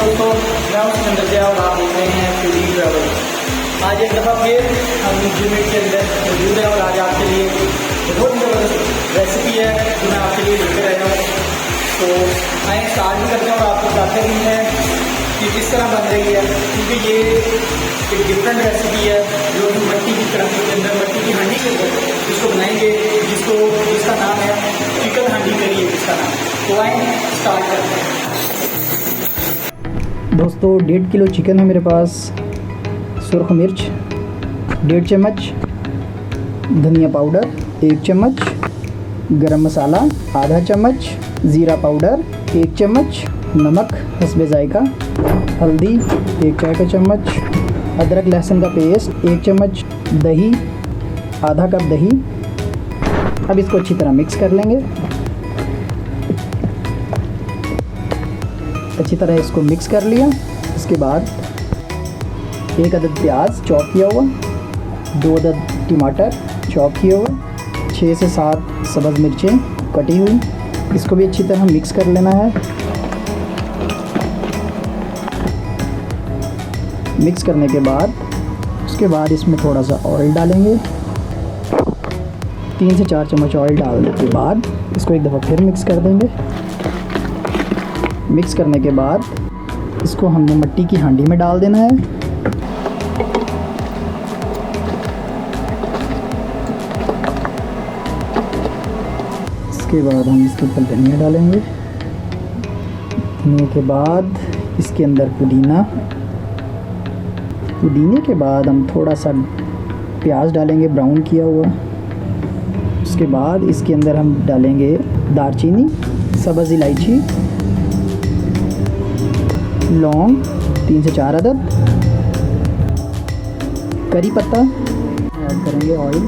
दोस्तों, मैं हूं सिकंदर जिया और आप देख रहे हैं फूडी ट्रैवल। आज एक दफ़ा फिर हम जिमिट के अंदर मौजूद हैं और आज आपके लिए बहुत ज़बरदस्त रेसिपी है जो मैं आपके लिए लेकर आया हूँ। तो आए स्टार्ट भी करते हैं और आपको बताते भी हैं कि किस तरह बन रही है, क्योंकि ये एक डिफरेंट रेसिपी है जो कि मट्टी की कढ़ाई के अंदर, मट्टी की हांडी के अंदर इसको बनाएंगे, जिसका नाम है चिकन हांडी करी है जिसका नाम। तो आए स्टार्ट करते हैं। दोस्तों 1.5 किलो चिकन है मेरे पास। सुरख मिर्च 1.5 चम्मच, धनिया पाउडर 1 चम्मच, गरम मसाला आधा चम्मच, ज़ीरा पाउडर 1 चम्मच, नमक हस्बे जायका, हल्दी 1 चाय का चम्मच, अदरक लहसुन का पेस्ट 1 चम्मच, दही आधा कप दही। अब इसको अच्छी तरह मिक्स कर लेंगे। अच्छी तरह इसको मिक्स कर लिया। इसके बाद 1 अदद प्याज चॉप किया हुआ, 2 अदद टमाटर चॉप किए हुए, 6 से 7 सब्ज़ मिर्चें कटी हुई। इसको भी अच्छी तरह मिक्स कर लेना है। मिक्स करने के बाद उसके बाद इसमें थोड़ा सा ऑयल डालेंगे। 3 से 4 चम्मच ऑयल डालने के बाद इसको एक दफ़ा फिर मिक्स कर देंगे। मिक्स करने के बाद इसको हमने मट्टी की हांडी में डाल देना है। इसके बाद हम इसके ऊपर धनिया डालेंगे। धनिया के बाद इसके अंदर पुदीने के बाद हम थोड़ा सा प्याज डालेंगे ब्राउन किया हुआ। उसके बाद इसके अंदर हम डालेंगे दालचीनी, सब्ज़ इलायची, लौंग 3 से 4 अदद, करी पत्ता ऐड करेंगे, ऑयल